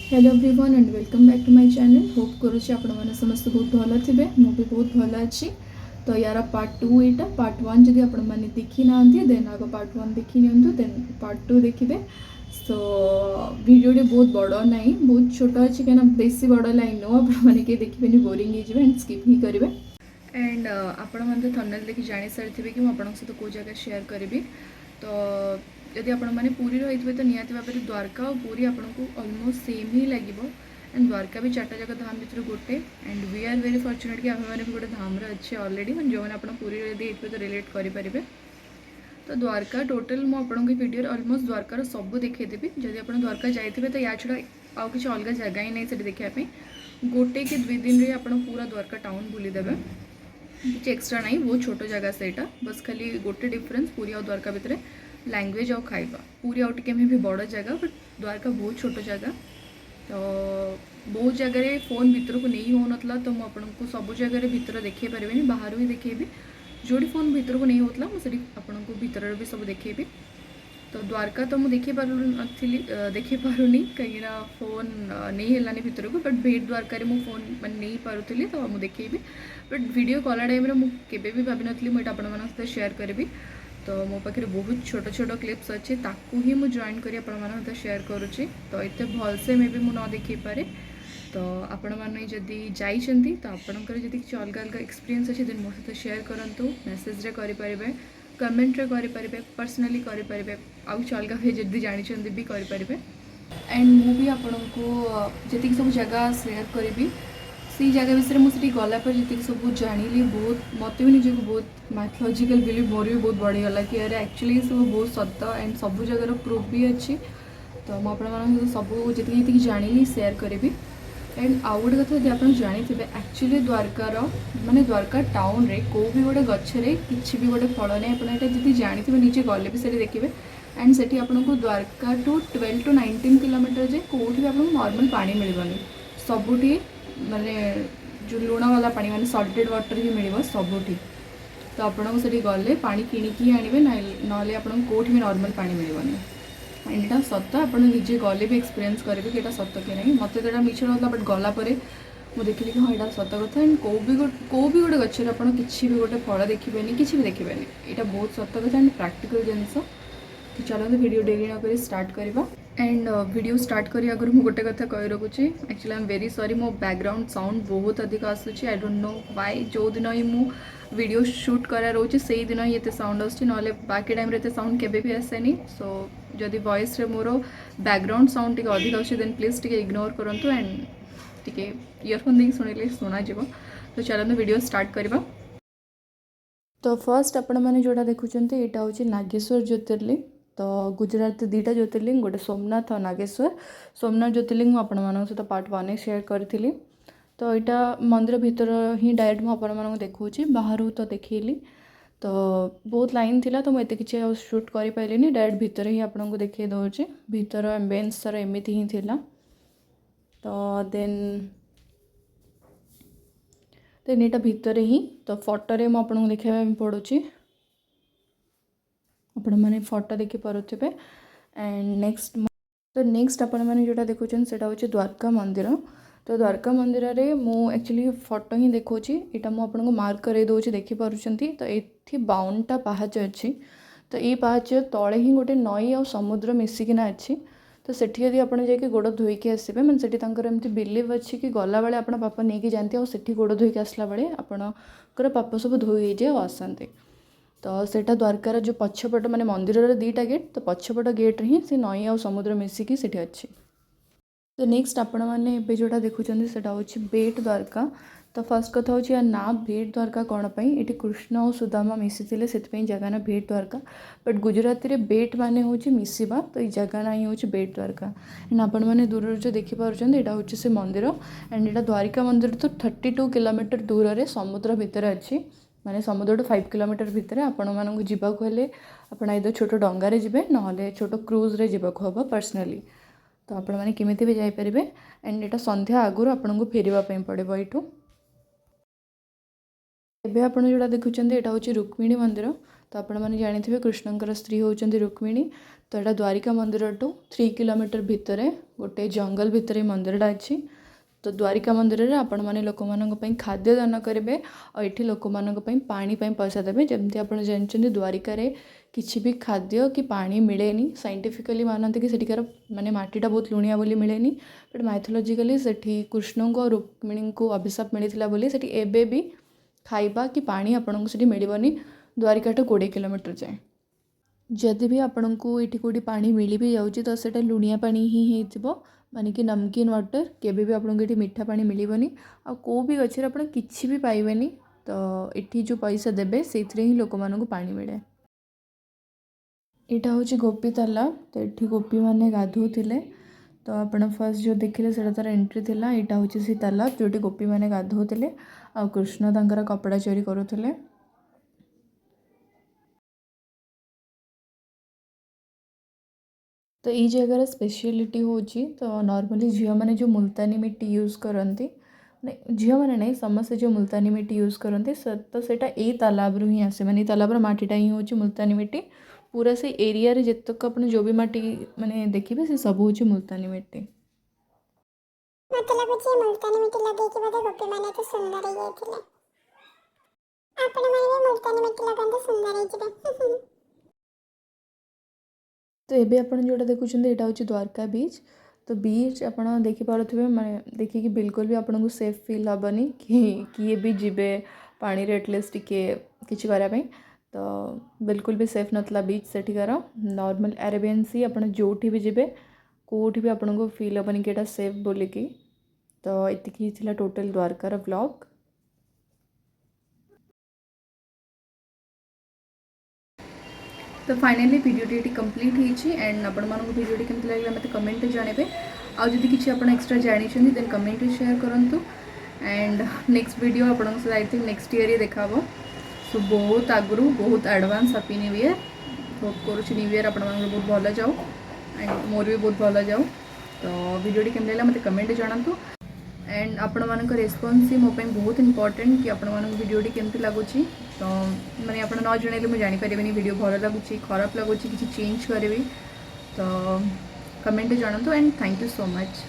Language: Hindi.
Hello everyone and welcome back to my channel. Hope करुच्ची आपण मैंने समस्त बहुत भल थे। मुझे बहुत भल अच्छी। तो यार पार्ट 2 यहाँ पार्ट 1 जदि आपण मैंने देखी ना देन आग पार्ट 1 देखी नि देन पार्ट 2 देखिए। सो वीडियोटे बहुत बड़ ना बहुत छोट अच्छी कहीं बेसी बड़ लाइन नो आपने किए देखिए बोरिंग हो एंड स्किप ही करेंगे। एंड आपण मैंने थंबनेल देखि जानी सारी कि मुझे सहित कौ जगह शेयर करी। तो जदि आपण मैंने पुरी रही तो निहाती भाव में द्वारका और पुरी आपको ऑलमोस्ट सेम ही लगे। एंड द्वारका भी चार्टा जगह धाम भितर गोटे। And we are very fortunate कि आम मैंने भी गोटे धाम अच्छे ऑलरेडी मैंने जो मैंने पुरी यदि तो रिलेट करेंगे। तो द्वारका टोटल मुझे वीडियो ऑलमोस्ट द्वारकार सब देखीदेवी। जदि आप द्वारका जाइए तो या छड़ा आउ कि अलग जगह ही नहीं देखापी। गोटे कि 2 दिन में आप पूरा द्वारका टाउन बुलीदेवे। किसी एक्सट्रा नहीं, बहुत छोट जगह से बस खाली गोटे डिफरेंस पूरी और द्वारका भितर लैंग्वेज और खाइबा। पूरी आउ टे भी बड़ जगह बट द्वारका बहुत छोट जगह। तो बहुत जगह फोन भितर को नहीं हो ना तो मुझे सब जगह भितर देखे पारे बाहर ही देखेबी। जोड़ी फोन भितर को नहीं होता मुझे आपको भितर भी सब देखेबी। तो द्वारका तो मुझे देखी पारुनी कहीं फोन नहीं हेलानी भितर को। बट भेट द्वारका मु फोन मैंने नहीं पारुली तो मुझे देखेबी। बट वीडियो कला टाइम मुझे भी भाभी नी मुझे आप शेयर करी। तो मो पाखे बहुत छोट छोट क्लिप्स अच्छे ताकू ही मुझे जॉइन करी आप शेयर करुच्ची। तो ये भलसे मे भी मुझे न देखी पारे। तो आपण मैंने जदि जाइछंती तो आपणकर जदि किसी अलग अलग एक्सपीरियंस अच्छे देन मो सहित शेयर करूँ। मेसेज रे करें, कमेंट रे करें, पर्सनाली करें, आउ किसी अलग वे जदि जानते भी करें। एंड मु भी आपको जी सब जगह शेयर करी सी जगह विषय मुझे गलापर जी सब जानी बहुत मत भी निजी बहुत मैथोलॉजिकल बिलीव मोर भी बहुत बढ़ीगला कि अरे एक्चुअली सब बहुत सत एंड सब जगार प्रूफ भी अच्छी। तो मुझे सब जी जानी शेयर करी। एंड आउ गोटे कथा जब आप जानते एक्चुअली द्वारकार माने द्वारका टाउन रे को भी गोटे गच्छरे किसी भी गोटे फल नहीं। आपड़ जी जानते निजे गले भी से देखिए। एंड से आपको द्वारका टू 12 to 19 किलोमीटर जे कौटी भी आपको नॉर्मल पानी मिलबनी। सबुठी माने जो लुण वाला पानी माने सल्टेड वाटर ही मिल सबुठी। तो आपको से गले पानी किणिकी आने ना आपको कौटी भी नॉर्मल पानी मिलबनी। एंड यहाँ सत आप निजे गले भी एक्सपीरियंस करेंगे कि सत कि नहीं। मत तो मिछ ना बट गलापर मुझे देखिए कि हाँ यहाँ सत कथा। एंड कौ भी गोटे गचर आप किसी भी गोटे फल देखिए किसी भी देखिए यहाँ बहुत सत कथा एंड प्रैक्टिकल जिनस। तो चलते वीडियो डेली नक स्टार्ट करवा। एंड वीडियो स्टार्ट करी आगर मुझे गोटे कथा कही रखुच्छी actually I am very sorry मो बैकग्राउंड साउंड बहुत अधिक आसूची। आई डोंट नो व्हाई जो दिन ही मु वीडियो शूट करा रोचे से दिन ही ये साउंड आसूची ना बाकी टाइम रे साउंड केबे भी आसेनी। सो जदि वॉइस रे मोर बैकग्राउंड साउंड टी अधिक आछे देन प्लीज टी इग्नोर करंतु एंड टी इयरफोन देख शुणिले शुणा जीव। तो चलते वीडियो स्टार्ट करवा। तो फर्स्ट आपण मैंने जोड़ा देखुं यहाँ हूँ नागेश्वर ज्योतिर्लिंग। तो गुजरात 2टा ज्योतिर्लिंग गोटे सोमनाथ और नागेश्वर। सोमनाथ ज्योतिर्लिंग आपण सहित पार्ट 1 शेयर करी। तो यहाँ मंदिर भीतर ही डायरेक्ट मुझे देखा बाहर तो देखली। तो बहुत लाइन थिला तो मुझे किसी शूट कर पारे डायरेक्ट भीतर ही आपको देखे दूसरे भीतर एम्बियंस सारा एमती ही थिला। तो देन यहाँ भीतर ही तो फोटो मुझे देखा पड़ूँ आपण मैंने फोटो देखी पारे। एंड नेक्स्ट आपण मैंने जोटा देखुं से हूँ द्वारका मंदिर। तो द्वारका मंदिर रे मु एक्चुअली फोटो ही देखा यहाँ मुझे मार्क कर दूसरी देखिपुंट। तो ये 52टा पाहाच अच्छी। तो ये पाहाच तले ही गोटे नई और समुद्र मिसिकिना अच्छी। तो सेठी यदि आप जाकि गोड़ धोईकी आसबे मैंने सेठी एमती बिलीव अच्छी कि गला बेले आप पाप नहीं जाती और सेठी गोड़ धोईकी आसला बेले आपणकर पाप सब धोई जाए और आसते। तो सेटा द्वारकार जो पछपट माने मंदिर 2टा गेट तो पछपट गेट ही से नई और समुद्र मिसिकी सेठी अच्छी। तो नेक्स्ट आपण मैंने ए जोटा देखुं से हूँ बेट द्वारका। तो फर्स्ट कथा हूँ या ना भेट द्वारका कौन पाई ये कृष्ण और सुदामा मिसी से जगह ना भेट द्वारका। बट गुजराती रे बेट माने हूँ मिसवा तो ये जगह ना ही हूँ बेट द्वारका। एंड आपण मैंने दूर जो देखिपुंट यहाँ हूँ से मंदिर। एंड यहाँ द्वारिका मंदिर तो 32 किलोमीटर दूर रे समुद्र भितर अच्छी। माने समुद्र 5 किलोमीटर भितर आपण मानक जावाक हेले आपण आइदर छोट डंगारे जिबे ना छोट क्रूज रे जावाक हबो पर्सनली। तो आपण मैंने केमिति भी जाइपर। एंड यहाँ संध्या आगुरी आपको फेरवाई पड़ो यू। एबे आपण जोड़ा देखुं यहाँ हूँ रुक्मिणी मंदिर। तो आपण मैंने जानी कृष्णकर स्त्री होउचंदी रुक्मिणी। तो यहाँ द्वारिका मंदिर टू 3 किलोमीटर भितर गोटे जंगल भितर मंदिरटा अच्छी। तो द्वारिका मंदिर में आपण मैंने लोक मानी खाद्य दान करेंगे और ये लोक मानी पानी पैसा देवे। जमती आप जानते द्वारिका किसी भी खाद्य कि पानी मिलेनी साइंटिफिकली मानते कि सेठिकार माने माटीटा बहुत लुणिया बोली मिलेनी बट माइथोलॉजिकली सेठी कृष्ण को रुक्मिणी को अभिशाप मिलता बोली सेठी एबे भी खाइबा कि पानी आपको सेठी मिलबनी द्वारिका 20 किलोमीटर जाए। जदि भी आपन को ये कौटी पानी मिली भी जाऊँगी तो सेटा लुणिया पानी ही हो माने कि नमकीन वाटर केबे भी आपको ये मीठा पानी मिलबनी आ को भी गचर आप किसी भी पाइबेनी। तो ये जो पैसा देवे से ही लोक मानक पानी मिले। यहाँ हूँ गोपी तालाब। तो ये गोपी मैंने गाधोले तो आप फर्स्ट जो देखिले से तार एंट्री थिला। यहाँ हूँ से तालाब जोटी गोपी मैंने गाधोले आ कृष्ण तांकर कपड़ा चोरी करुले। तो ये जगार स्पेशलिटी हूँ तो नॉर्मली झील मैंने जो मुल्तानी मिट्टी यूज़ करती झील मैंने नहीं समस्ते जो मुल्तानी मिट्टी यूज़ करते तो सेटा ए तालाब रू ही आसे माने तालाबर मटीटा ही हूँ मुल्तानी मिट्टी। पूरा से एरिया रे जितक अपन जो भी माटी माने देखिए से सब हूँ मुल्तानी मिट्टी। मतलब जे मुल्तानी मिट्टी लगे कि बदे गोपी माने तो सुंदर ही जाइथिले आपण माने भी मुल्तानी मिट्टी लगन तो सुंदर ही जिबे। तो ये आप जोटा देखुं यहाँ हूँ द्वारका बीच। तो बीच आप देखिपे माने देखिए बिल्कुल भी आपको सेफ फील हेनी कि किए भी जीवे पानी एटलिस्ट टिके किसी कराया। तो बिल्कुल भी सेफ नतला बीच सेठिकार नॉर्मल अरेबियन सी आप जोठी भी जीवे कोठी भी आपको फील हेनी कि यहाँ सेफ बोलिकी। तो ये टोटल द्वारकार व्लॉग। तो फाइनली वीडियोटी ये कंप्लीट होती एंड आपण मानक वीडियोटी केमती लगे मत कमेंट जानवे। आदि किसी आप एक्सट्रा जानी देन कमेंट शेयर करूँ एंड नेक्स्ट वीडियो आप आई थिंक नेक्स्ट ईयर ही देखा। सो बहुत आगु बहुत advance happy new year hope करुँच न्यू ईयर आप बहुत भल जाओ एंड मोर भी बहुत भल जाओ। तो वीडियोटी केमती लगे मत कमेंट जानतु एंड आपण मान रेस्पॉन्स ही मोपाई बहुत इंपॉर्टेंट कि आपण मान वीडियोटी केमती लगुच। तो मैंने आप न जनइले मुझे जानीपर वीडियो भल लगुच खराब लगुच कि चेंज करी। तो कमेंट जानतु and thank you so much.